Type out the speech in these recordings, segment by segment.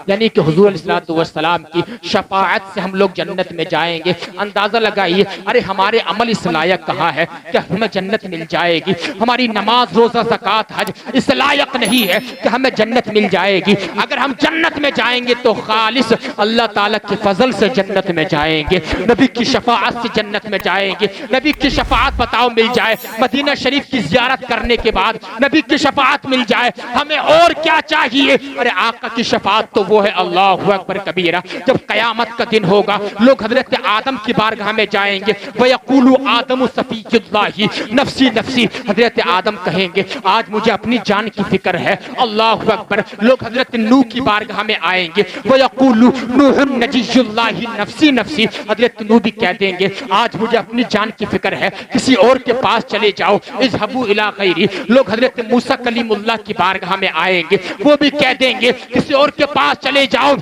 یعنی کہ حضور علیہ السلام کی شفاعت سے ہم لوگ جنت میں جائیں گے۔ اندازہ لگائیے، ارے ہمارے عمل اس لائق کہاں ہے کہ ہمیں جنت مل جائے گی؟ ہماری نماز، روزہ، زکوٰۃ، حج اس لائق نہیں ہے کہ ہمیں جنت مل جائے گی۔ اگر ہم جنت میں جائیں گے تو خالص اللہ تعالیٰ کے فضل سے جنت میں جائیں گے، نبی کی شفاعت سے جنت میں جائیں گے۔ نبی کی شفاعت بتاؤ مل جائے، مدینہ شریف کی زیارت کرنے کے بعد نبی کی شفاعت مل جائے، ہمیں اور کیا چاہیے؟ ارے آقا کی شفاعت تو وہ ہے، اللہ اکبر کبیرہ۔ جب قیامت کا دن ہوگا، لوگ حضرت آدم کی بارگاہ میں جائیں گے، وَيَقُولُ آدَمُ صَفِيُّ اللَّهِ نفسی نفسی، حضرت آدم کہیں گے آج مجھے اپنی جان کی فکر ہے، اللہ اکبر۔ لوگ حضرت نوح کی بارگاہ میں آئیں گے، وَيَقُولُ نُوحٌ نَجِيُّ اللَّهِ نفسی نفسی، حضرت نوح بھی کہہ دیں گے آج مجھے اپنی جان کی فکر ہے، کسی اور کے پاس چلے جاؤ، اذهبوا الى غیری۔ لوگ حضرت موسیٰ کلیم اللہ کی بارگاہ میں آئیں گے، وہ بھی کہہ دیں گے کسی اور کے پاس چلے جاؤ،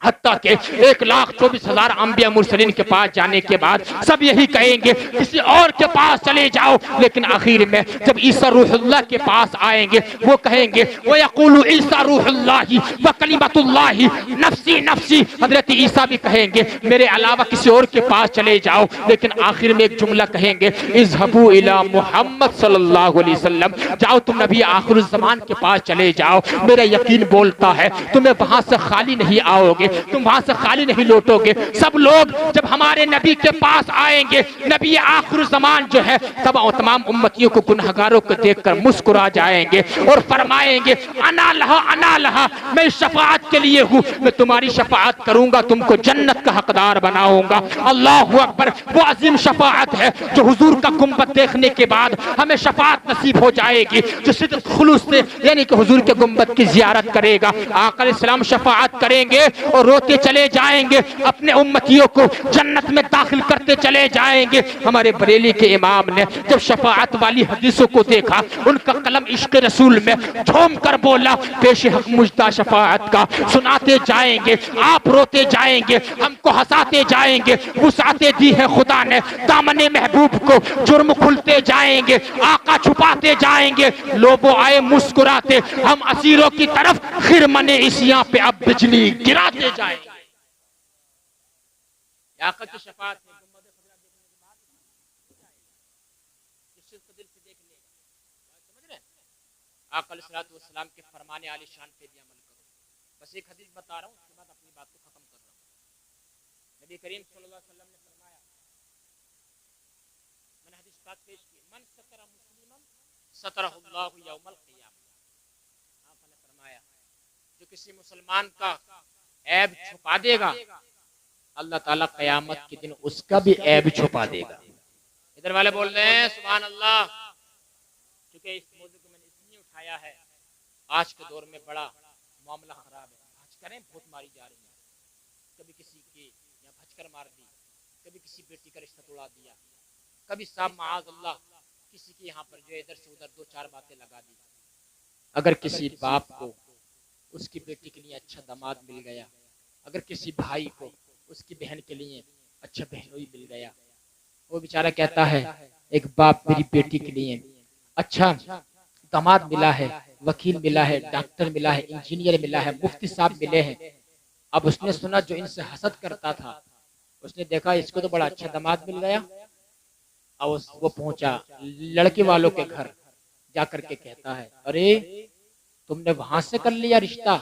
حتیٰ کہ 1,24,000 انبیاء مرسلین کے پاس جانے کے بعد سب یہی کہیں گے کسی اور کے پاس چلے جاؤ، لیکن آخر میں جب عیسیٰ روح اللہ کے پاس آئیں گے وہ کہیں گے وَيَقُولُ عِيسَىٰ رُوحُ اللَّهِ وَكَلِمَةُ اللَّهِ نفسی نفسی، حضرت عیسیٰ بھی کہیں گے میرے علاوہ کسی اور کے پاس چلے جاؤ، لیکن آخر میں ایک جملہ کہیں گے اذهبوا إلى محمد صلی اللہ علیہ وسلم، جاؤ تم نبی آخر الزمان کے پاس چلے جاؤ، میرا یقین بولتا ہے تمہیں وہاں سے خالی نہیں آؤ گے، تم وہاں سے خالی نہیں لوٹو گے۔ سب لوگ جب ہمارے نبی کے پاس آئیں گے، نبی آخر زمان جو ہے تمام امتیوں کو، گنہگاروں کو دیکھ کر مسکرا جائیں گے اور فرمائیں گے انا لہا انا لہا، میں شفاعت کے لیے ہوں، میں تمہاری شفاعت کروں گا، تم کو جنت کا حقدار بناؤں گا۔ اللہ اکبر، وہ عظیم شفاعت ہے جو حضور کا گنبد دیکھنے کے بعد ہمیں شفاعت نصیب ہو جائے گی، جو صدق خلوص سے یعنی کہ حضور کے گنبد کی زیارت کرے گا۔ آقا علیہ السلام شفاعت کریں گے اور روتے چلے جائیں گے، اپنے امتیوں کو جنت میں داخل کرتے چلے جائیں گے۔ ہمارے بریلی کے امام نے جب شفاعت والی حدیثوں کو دیکھا، ان کا قلم عشق رسول میں جھوم کر بولا پیش حق مجدہ شفاعت کا سناتے جائیں گے، آپ روتے جائیں گے، ہم کو ہنساتے جائیں گے، وسعتیں دی ہے خدا نے دامن محبوب کو، جرم کھلتے جائیں گے، آقا چھپاتے جائیں گے، لوگوں آئے مسکراتے، ہم اسیروں کی طرف خرمن عصیاں پہ اب بجلی گراتے جائیں گے۔ آقا کی شفاعت میں گنبد خضرا دیکھنے کے بعد اس کو دل سے دیکھ لے گا، سمجھ رہے ہیں؟ آقا علیہ السلام کے فرمان عالی شان پہ بھی عمل کرو۔ بس ایک حدیث بتا رہا ہوں، اس کے بعد اپنی بات کو ختم کر رہا ہوں۔ نبی کریم صلی اللہ علیہ وسلم نے فرمایا، میں نے حدیث بات پیش کی، من ستر مسلما سترہ اللہ یوم القیامہ۔ آقا نے فرمایا جو کسی مسلمان کا عیب چھپا دے گا، اللہ تعالیٰ قیامت کے دن اس کا بھی عیب چھپا دے گا۔ ادھر والے بول رہے ہیں سبحان اللہ۔ چونکہ اس موضوع کو میں نے اس لیے اٹھایا ہے، آج کے دور میں بڑا معاملہ خراب ہے، بھج کریں بہت ماری جا رہی ہیں، کبھی کسی کی یا بھج کر مار دی، کبھی کسی بیٹی کا رشتہ توڑا دیا، کبھی صاحب معاذ اللہ کسی کی یہاں پر جو ہے ادھر سے ادھر دو چار باتیں لگا دی۔ اگر کسی باپ کو اس کی بیٹی کے لیے اچھا داماد مل گیا، اگر کسی بھائی کو اس کی بہن کے لیے اچھا بہنوئی مل گیا، وہ بیچارہ کہتا ہے ایک باپ میری بیٹی کے لیے اچھا داماد ملا ہے، وکیل ملا ہے، ڈاکٹر ملا ہے، انجینئر ملا ہے، مفتی صاحب ملے ہیں۔ اب اس نے سنا جو ان سے حسد کرتا تھا، اس نے دیکھا اس کو تو بڑا اچھا داماد مل گیا، اب وہ پہنچا لڑکے والوں کے گھر، جا کر کے کہتا ہے ارے تم نے وہاں سے کر لیا رشتہ؟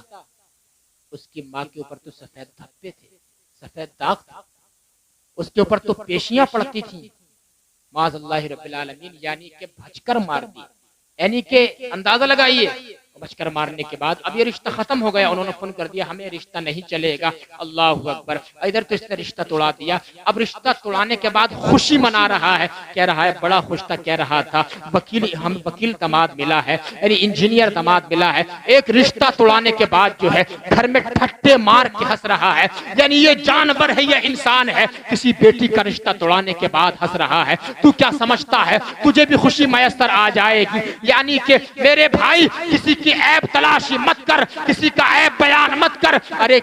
اس کی ماں کے اوپر تو سفید دھبے تھے، سفید داغ تھا، اس کے اوپر تو پیشیاں پڑتی تھیں، معاذ اللہ رب العالمین، یعنی کہ بھج کر مار دی۔ یعنی کہ اندازہ لگائیے، بچ کر مارنے کے بعد اب یہ رشتہ ختم ہو گیا، انہوں نے فون کر دیا ہمیں رشتہ نہیں چلے گا۔ اللہ اکبر، ادھر تو اس نے رشتہ توڑا دیا، اب رشتہ توڑانے کے بعد خوشی منا رہا ہے، کہہ رہا ہے بڑا خوش تھا، کہہ رہا تھا ہم وکیل داماد ملا ہے، یعنی انجینئر داماد ملا ہے۔ ایک رشتہ توڑانے کے بعد جو ہے گھر میں ٹھٹے مار کے ہنس رہا ہے، یعنی یہ جانور ہے یہ انسان ہے، کسی بیٹی کا رشتہ توڑانے کے بعد ہنس رہا ہے۔ تو کیا سمجھتا ہے تجھے بھی خوشی میسر آ جائے گی؟ یعنی کہ میرے بھائی کسی کی عیب تلاشی مت کر، کسی کا عیب بیان مت کر۔ ارے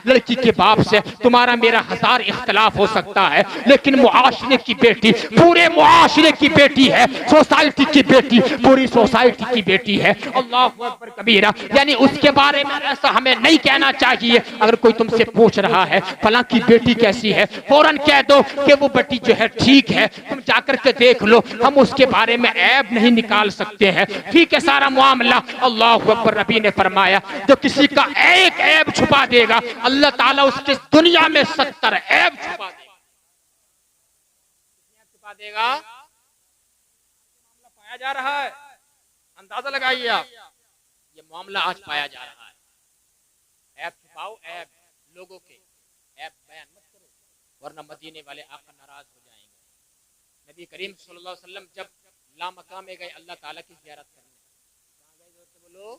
لڑکی کے باپ سے تمہارا میرا ہزار اختلاف ہو سکتا ہے، لیکن معاشرے کی بیٹی پورے معاشرے کی بیٹی ہے، سوسائٹی کی بیٹی پوری سوسائٹی کی بیٹی ہے۔ اللہ اکبر کبیرہ، یعنی اس کے بارے میں ایسا ہمیں نہیں کہنا چاہیے۔ اگر کوئی تم سے پوچھ رہا ہے فلاں کی بیٹی کیسی ہے، فوراً کہہ دو کہ وہ بیٹی جو ہے ٹھیک ہے، تم جا کر کے دیکھ لو، ہم اس کے بارے میں عیب نہیں نکال سکتے ہیں، ٹھیک ہے سارا معاملہ۔ اللہ اکبر، نبی نے فرمایا جو کسی کا ایک عیب چھپا دے گا اللہ تعالیٰ اس کے دنیا میں 70 عیب چھپا دے گا۔ معاملہ پایا جا رہا ہے، اندازہ لگائیے آپ، یہ معاملہ آج پایا جا رہا ہے۔ عیب چھپاؤ، عیب لوگوں کے عیب بیان مت کرو، ورنہ مدینے والے آقا ناراض ہو جائیں گے۔ نبی کریم صلی اللہ علیہ وسلم جب لامکاں میں گئے اللہ تعالیٰ کی زیارت کرنے، کہاں گئے دوست بولو؟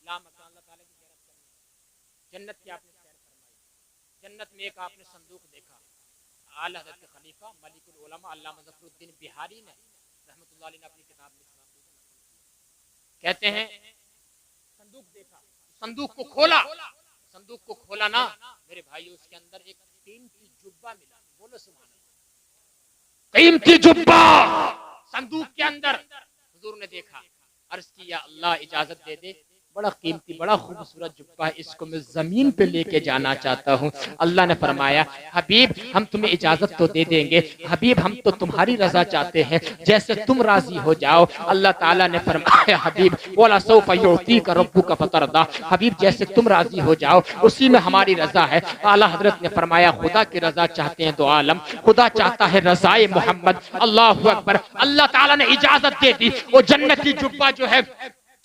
لامکاں، اللہ تعالیٰ کی زیارت کرنے۔ جنت کی آپ نے سیر فرمائی، جنت میں ایک آپ نے صندوق دیکھا، اعلیٰ حضرت خلیفہ ملک العلماء علامہ ظفر الدین بہاری نے رحمۃ اللہ علیہ نے اپنی کتاب میں کہتے ہیں صندوق دیکھا، صندوق کو کھولا، صندوق کو کھولا نا میرے بھائیو، اس کے اندر ایک قیمتی جبہ ملا، بولو سبحان اللہ، قیمتی جبہ صندوق کے اندر۔ حضور نے دیکھا، عرض کیا اللہ اجازت دے دے، بڑا قیمتی بڑا خوبصورت جبہ ہے، اس کو میں زمین پہ لے کے جانا چاہتا ہوں۔ اللہ نے فرمایا حبیب ہم تمہیں اجازت تو دے دیں گے، حبیب ہم تو تمہاری رضا چاہتے ہیں، جیسے تم راضی ہو جاؤ۔ اللہ تعالیٰ نے فرمایا حبیب وَلَا سَوْفَ يُعْطِيكَ رَبُّكَ فَتَرْضَىٰ، حبیب جیسے تم راضی ہو جاؤ اسی میں ہماری رضا ہے۔ اعلیٰ حضرت نے فرمایا خدا کی رضا چاہتے ہیں تو عالم، خدا چاہتا ہے رضائے محمد۔ اللہ اکبر، اللہ تعالیٰ نے اجازت دے دی، وہ جنتی جبہ جو ہے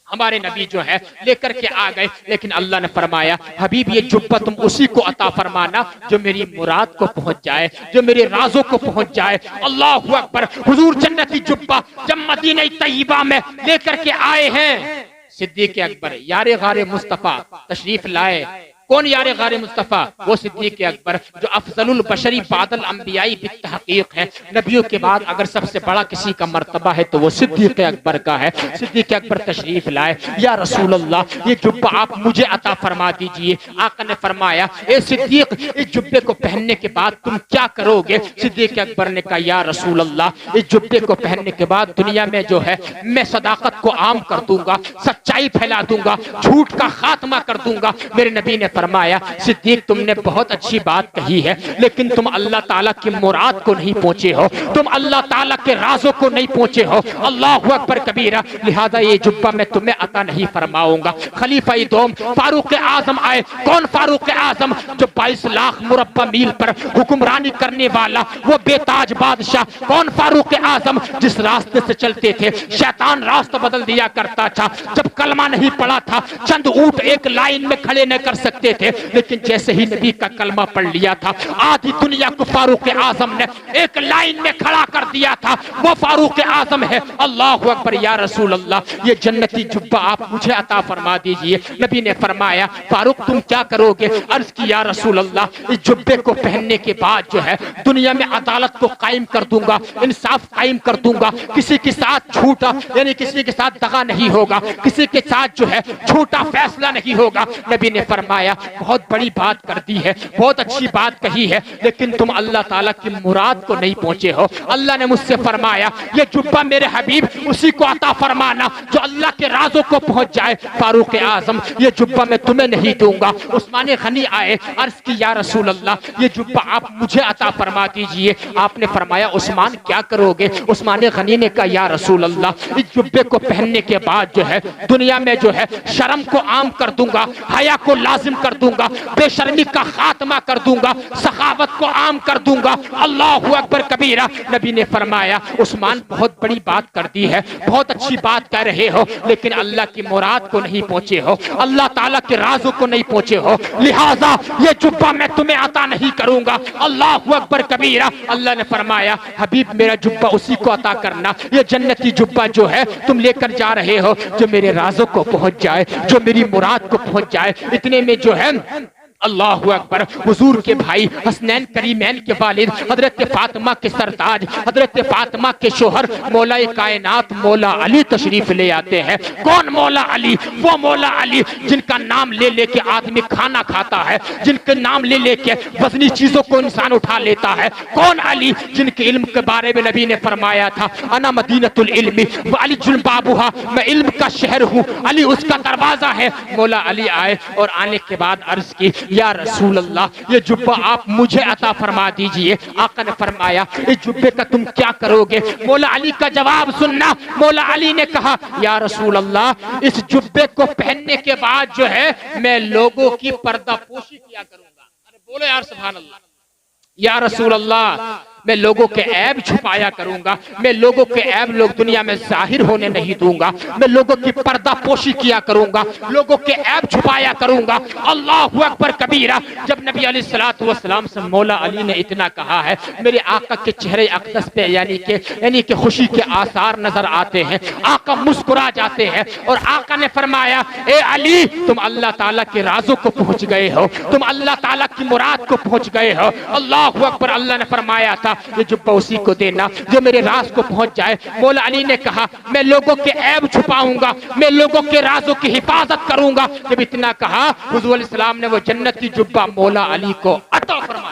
ہمارے نبی جو ہے لے کر کے آ گئے، لیکن اللہ نے فرمایا حبیب یہ جبہ تم اسی کو عطا فرمانا جو میری مراد کو پہنچ جائے، جو میرے رازوں کو پہنچ جائے۔ اللہ اکبر، حضور جنتی جبہ جب مدینہ طیبہ میں لے کر کے آئے ہیں، صدیق اکبر یار غار مصطفیٰ تشریف لائے۔ کون یار غار مصطفیٰ؟ وہ صدیق اکبر جو افضل البشری بعد الانبیاء بالتحقیق ہے، نبیوں کے بعد اگر سب سے بڑا کسی کا مرتبہ ہے تو وہ صدیق اکبر کا ہے۔ صدیق اکبر تشریف لائے، یا رسول اللہ یہ جبہ آپ مجھے عطا فرما دیجئے۔ آقا نے فرمایا اے صدیق اس جبے کو پہننے کے بعد تم کیا کرو گے؟ صدیق اکبر نے کہا یا رسول اللہ اس جبے کو پہننے کے بعد دنیا میں جو ہے میں صداقت کو عام کر دوں گا، سچائی پھیلا دوں گا، جھوٹ کا خاتمہ کر دوں گا۔ میرے نبی نے فرمایا صدیق تم نے بہت اچھی بات کہی ہے، لیکن تم اللہ تعالیٰ کی مراد کو نہیں پہنچے ہو، تم اللہ تعالیٰ کے رازوں کو نہیں پہنچے ہو۔ اللہ اکبر کبیرہ، لہذا یہ جبہ میں تمہیں عطا نہیں فرماؤں گا۔ خلیفہ دوم فاروق اعظم آئے۔ کون فاروق اعظم؟ جو 22 لاکھ مربع میل پر حکمرانی کرنے والا وہ بے تاج بادشاہ۔ کون فاروق اعظم؟ جس راستے سے چلتے تھے شیطان راستہ بدل دیا کرتا تھا۔ جب کلمہ نہیں پڑھا تھا چند اونٹ ایک لائن میں کھڑے نہ کر سکتے تھے، لیکن جیسے ہی نبی کا کلمہ پڑھ لیا تھا آدھی دنیا کو فاروق اعظم نے ایک لائن میں کھڑا کر دیا تھا۔ وہ فاروق اعظم ہے۔ اللہ اکبر، یا رسول اللہ یہ جنتی جبہ آپ مجھے عطا فرما دیجئے۔ نبی نے فرمایا فاروق تم کیا کرو گے؟ عرض کی یا رسول اللہ اس جبے کو پہننے کے بعد جو ہے دنیا میں عدالت کو قائم کر دوں گا، انصاف قائم کر دوں گا، کسی کے ساتھ جھوٹا یعنی کسی کے ساتھ دغا نہیں ہوگا، کسی کے ساتھ جو ہے جھوٹا فیصلہ نہیں ہوگا۔ نبی نے فرمایا بہت بڑی بات کر دی ہے، بہت اچھی بات کہی ہے، لیکن تم اللہ تعالیٰ کی مراد کو نہیں پہنچے ہو۔ اللہ نے مجھ سے فرمایا یہ جبہ میرے حبیب اسی کو عطا فرمانا جو اللہ کے رازوں کو پہنچ جائے۔ فاروق اعظم یہ جبہ میں تمہیں نہیں دوں گا۔ عثمان غنی آئے، عرض کی یا رسول اللہ یہ جبہ آپ مجھے عطا فرما دیجئے۔ آپ نے فرمایا عثمان کیا کرو گے؟ عثمان غنی نے کہا یا رسول اللہ اس جبے کو پہننے کے بعد جو ہے دنیا میں جو ہے شرم کو عام کر دوں گا، حیا کو لازم کر دوں گا، بے شرمی کا خاتمہ کر دوں گا، سخاوت کو عام کر دوں گا۔ اللہ اکبر کبیرہ۔ نبی نے فرمایا عثمان بہت بڑی بات کر دی ہے، بہت اچھی بات کہہ رہے ہو، لیکن اللہ کی مراد کو نہیں پہنچے ہو، اللہ تعالیٰ کے رازوں کو نہیں پہنچے ہو، لہٰذا یہ جبہ میں تمہیں عطا نہیں کروں گا۔ اللہ اکبر کبیرہ۔ اللہ نے فرمایا حبیب میرا جبہ اسی کو عطا کرنا، یہ جنتی جبہ جو ہے تم لے کر جا رہے ہو جو میرے رازوں کو پہنچ جائے، جو میری مراد کو پہنچ جائے۔ اتنے میں جو ہے اللہ اکبر. حضور کے بھائی حسنین کریمین کے والد حضرت فاطمہ کے سرتاج حضرت فاطمہ کے شوہر مولا کائنات مولا علی تشریف لے آتے ہیں. کون مولا علی؟ وہ مولا علی جن کا نام لے لے کے آدمی کھانا کھاتا ہے، جن کے نام لے لے کے وزنی چیزوں کو انسان اٹھا لیتا ہے. کون علی؟ جن کے علم کے بارے میں نبی نے فرمایا تھا انا مدینۃ العلم وعلی جلبابھا، میں علم کا شہر ہوں، علی اس کا دروازہ ہے. مولا علی آئے اور آنے کے بعد عرض کی یا رسول اللہ یہ جبہ آپ مجھے عطا فرما دیجئے. آقا نے فرمایا اس جبے کا تم کیا کرو گے؟ مولا علی کا جواب سننا. مولا علی نے کہا یا رسول اللہ اس جبے کو پہننے کے بعد جو ہے میں لوگوں کی پردہ پوشی کیا کروں گا. ارے بولو یار سبحان اللہ. یا رسول اللہ میں لوگوں کے عیب چھپایا کروں گا، میں لوگوں کے عیب لوگ دنیا میں ظاہر ہونے نہیں دوں گا، میں لوگوں کی پردہ پوشی کیا کروں گا، لوگوں کے عیب چھپایا کروں گا. اللہ اکبر کبیرہ. جب نبی علیہ الصلوۃ والسلام سے مولا علی نے اتنا کہا ہے میرے آقا کے چہرے اقدس پہ یعنی کہ خوشی کے آثار نظر آتے ہیں. آقا مسکرا جاتے ہیں اور آقا نے فرمایا اے علی تم اللہ تعالیٰ کے رازوں کو پہنچ گئے ہو، تم اللہ تعالیٰ کی مراد کو پہنچ گئے ہو. اللہ اکبر. اللہ نے فرمایا تھا یہ جبہ اسی کو دینا جو میرے راز کو پہنچ جائے. مولا علی نے کہا میں لوگوں کے عیب چھپاؤں گا، میں لوگوں کے رازوں کی حفاظت کروں گا. جب اتنا کہا حضور علیہ السلام نے وہ جنتی جبہ مولا علی کو عطا فرمایا.